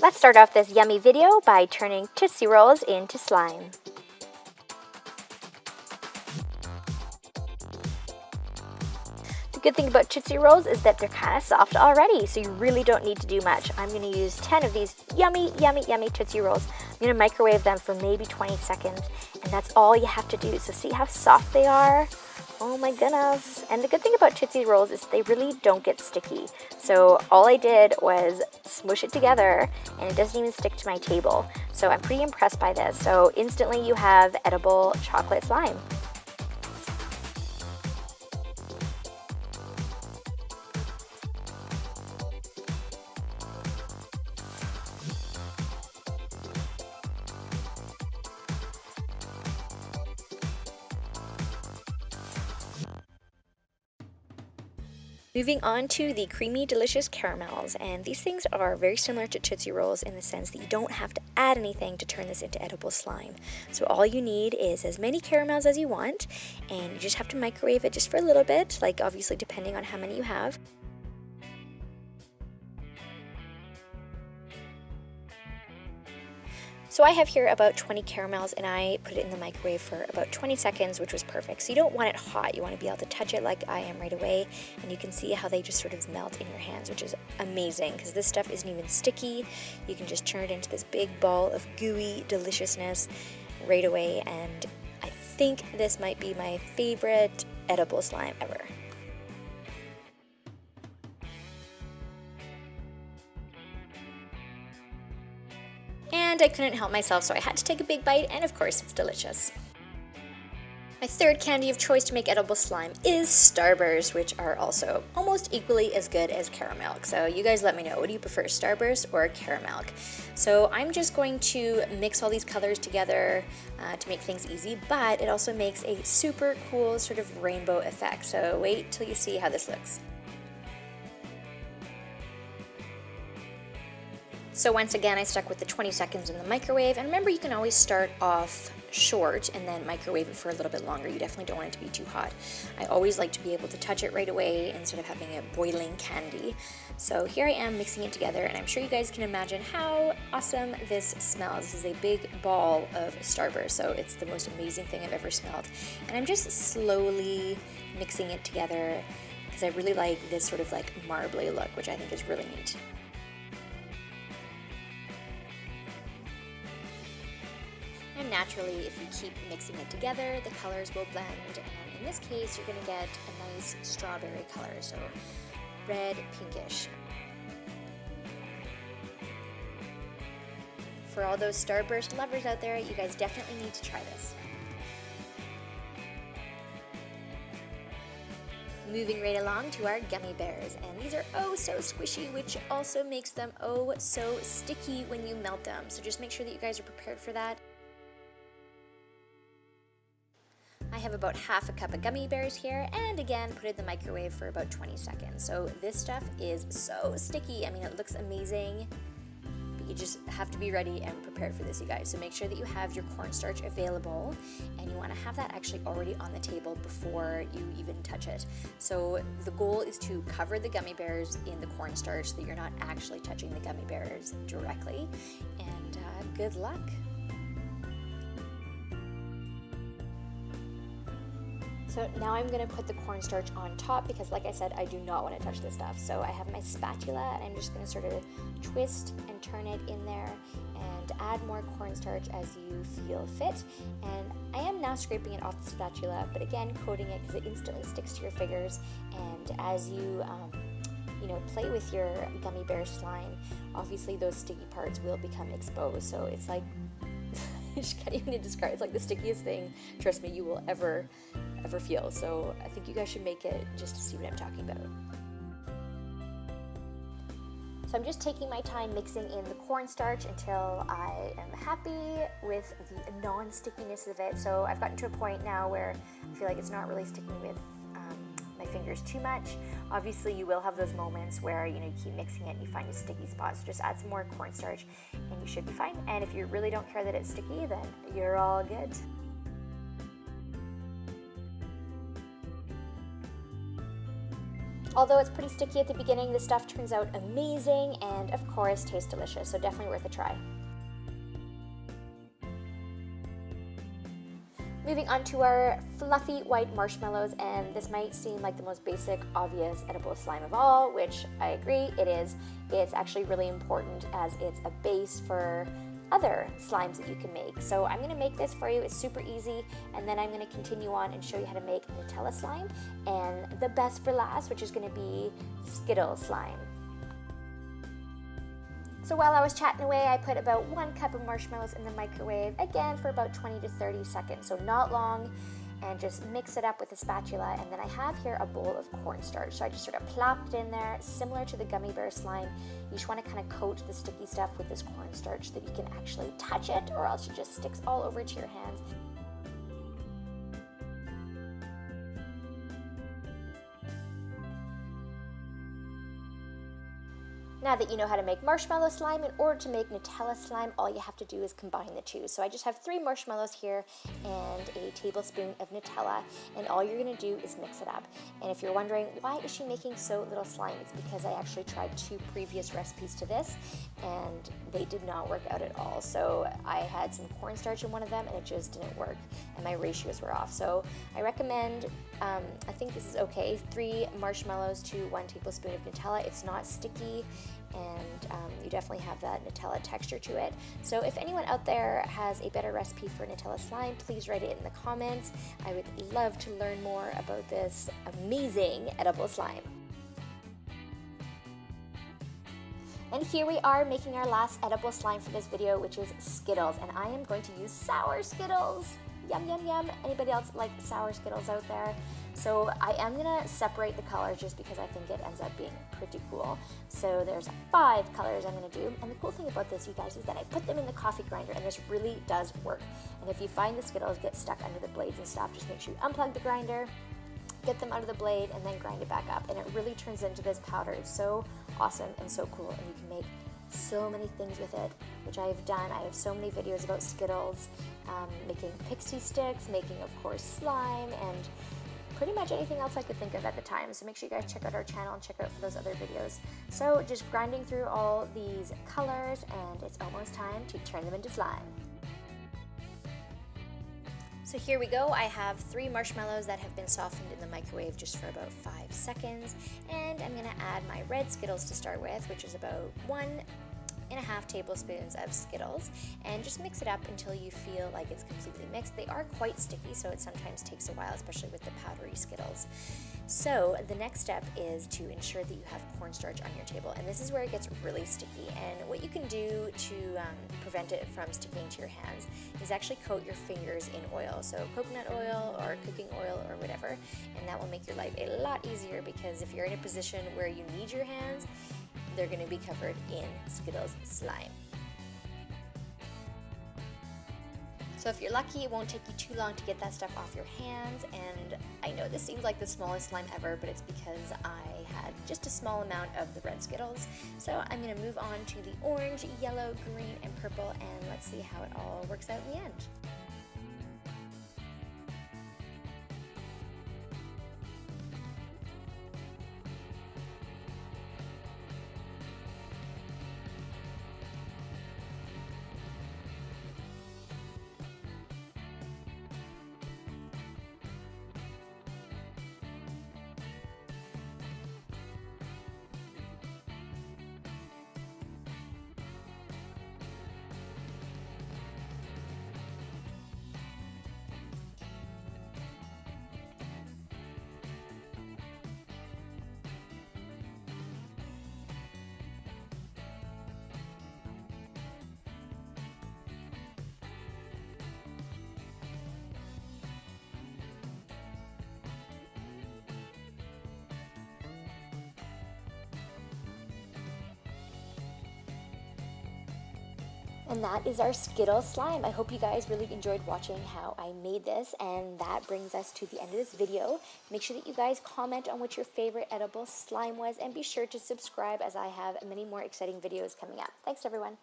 Let's start off this yummy video by turning Tootsie Rolls into slime. The good thing about Tootsie Rolls is that they're kind of soft already, so you really don't need to do much. I'm going to use 10 of these yummy, yummy, yummy Tootsie Rolls. I'm going to microwave them for maybe 20 seconds, and that's all you have to do. So see how soft they are? Oh my goodness. And the good thing about Tootsie Rolls is they really don't get sticky. So all I did was smoosh it together and it doesn't even stick to my table. So I'm pretty impressed by this. So instantly you have edible chocolate slime. Moving on to the creamy, delicious caramels, and these things are very similar to Tootsie Rolls in the sense that you don't have to add anything to turn this into edible slime. So all you need is as many caramels as you want, and you just have to microwave it just for a little bit, like obviously depending on how many you have. So I have here about 20 caramels and I put it in the microwave for about 20 seconds, which was perfect. So you don't want it hot, you want to be able to touch it like I am right away, and you can see how they just sort of melt in your hands, which is amazing because this stuff isn't even sticky. You can just turn it into this big ball of gooey deliciousness right away, and I think this might be my favorite edible slime ever. And I couldn't help myself, so I had to take a big bite, and of course it's delicious. My third candy of choice to make edible slime is starbursts, which are also almost equally as good as caramel. So you guys let me know, what do you prefer, starburst or caramel? So I'm just going to mix all these colors together to make things easy, but it also makes a super cool sort of rainbow effect. So wait till you see how this looks. So once again, I stuck with the 20 seconds in the microwave, and remember you can always start off short and then microwave it for a little bit longer. You definitely don't want it to be too hot. I always like to be able to touch it right away instead of having a boiling candy. So here I am mixing it together, and I'm sure you guys can imagine how awesome this smells. This is a big ball of starburst, so it's the most amazing thing I've ever smelled. And I'm just slowly mixing it together because I really like this sort of like marbly look, which I think is really neat. And naturally, if you keep mixing it together, the colors will blend, and in this case, you're going to get a nice strawberry color, so red, pinkish. For all those starburst lovers out there, you guys definitely need to try this. Moving right along to our gummy bears, and these are oh so squishy, which also makes them oh so sticky when you melt them, so just make sure that you guys are prepared for that. I have about half a cup of gummy bears here, and again, put it in the microwave for about 20 seconds. So this stuff is so sticky. I mean, it looks amazing, but you just have to be ready and prepared for this, you guys. So make sure that you have your cornstarch available, and you want to have that actually already on the table before you even touch it. So the goal is to cover the gummy bears in the cornstarch so that you're not actually touching the gummy bears directly, and good luck. So now I'm going to put the cornstarch on top because, like I said, I do not want to touch this stuff. So I have my spatula, and I'm just going to sort of twist and turn it in there and add more cornstarch as you feel fit. And I am now scraping it off the spatula, but again, coating it because it instantly sticks to your fingers. And as you play with your gummy bear slime, obviously those sticky parts will become exposed. So it's like, I just can't even describe. It's like the stickiest thing, trust me, you will ever feel. So I think you guys should make it just to see what I'm talking about. So I'm just taking my time mixing in the cornstarch until I am happy with the non-stickiness of it. So I've gotten to a point now where I feel like it's not really sticking with my fingers too much. Obviously you will have those moments where you keep mixing it and you find a sticky spot, so just add some more cornstarch and you should be fine. And if you really don't care that it's sticky, then you're all good. Although it's pretty sticky at the beginning, the stuff turns out amazing and of course tastes delicious, so definitely worth a try. Moving on to our fluffy white marshmallows, and this might seem like the most basic, obvious edible slime of all, which I agree, it is. It's actually really important as it's a base for other slimes that you can make. So I'm gonna make this for you, it's super easy, and then I'm gonna continue on and show you how to make Nutella slime, and the best for last, which is gonna be Skittles slime. So while I was chatting away, I put about 1 cup of marshmallows in the microwave, again for about 20 to 30 seconds, so not long, and just mix it up with a spatula. And then I have here a bowl of cornstarch, so I just sort of plopped it in there, similar to the gummy bear slime. You just want to kind of coat the sticky stuff with this cornstarch so that you can actually touch it, or else it just sticks all over to your hands. Now that you know how to make marshmallow slime, in order to make Nutella slime, all you have to do is combine the two. So I just have 3 marshmallows here and a tablespoon of Nutella, and all you're gonna do is mix it up. And if you're wondering, why is she making so little slime? It's because I actually tried 2 previous recipes to this, and they did not work out at all. So I had some cornstarch in one of them, and it just didn't work, and my ratios were off. So I recommend, I think this is okay, 3 marshmallows to 1 tablespoon of Nutella. It's not sticky, and you definitely have that Nutella texture to it. So if anyone out there has a better recipe for Nutella slime, please write it in the comments. I would love to learn more about this amazing edible slime. And here we are making our last edible slime for this video, which is Skittles, and I am going to use sour Skittles. Yum, yum, yum. Anybody else like sour Skittles out there? So I am gonna separate the colors just because I think it ends up being pretty cool. So there's 5 colors I'm gonna do. And the cool thing about this, you guys, is that I put them in the coffee grinder, and this really does work. And if you find the Skittles get stuck under the blades and stuff, just make sure you unplug the grinder, get them out of the blade, and then grind it back up. And it really turns into this powder. It's so awesome and so cool, and you can make so many things with it, which I have done. I have so many videos about Skittles, making pixie sticks, making, of course, slime, and pretty much anything else I could think of at the time. So make sure you guys check out our channel and check out for those other videos. So just grinding through all these colors, and it's almost time to turn them into slime. So here we go. I have 3 marshmallows that have been softened in the microwave just for about 5 seconds, and I'm gonna add my red Skittles to start with, which is about 1.5 tablespoons of Skittles, and just mix it up until you feel like it's completely mixed. They are quite sticky, so it sometimes takes a while, especially with the powdery Skittles. So the next step is to ensure that you have cornstarch on your table, and this is where it gets really sticky. And what you can do to prevent it from sticking to your hands is actually coat your fingers in oil, so coconut oil or cooking oil or whatever, and that will make your life a lot easier, because if you're in a position where you need your hands, they're going to be covered in Skittles slime. So if you're lucky, it won't take you too long to get that stuff off your hands. And I know this seems like the smallest slime ever, but it's because I had just a small amount of the red Skittles. So I'm going to move on to the orange, yellow, green, and purple, and let's see how it all works out in the end. And that is our Skittles slime. I hope you guys really enjoyed watching how I made this, and that brings us to the end of this video. Make sure that you guys comment on what your favorite edible slime was, and be sure to subscribe as I have many more exciting videos coming up. Thanks, everyone.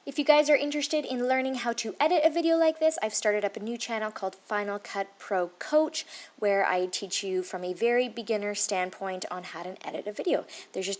If you guys are interested in learning how to edit a video like this, I've started up a new channel called Final Cut Pro Coach, where I teach you from a very beginner standpoint on how to edit a video. There's just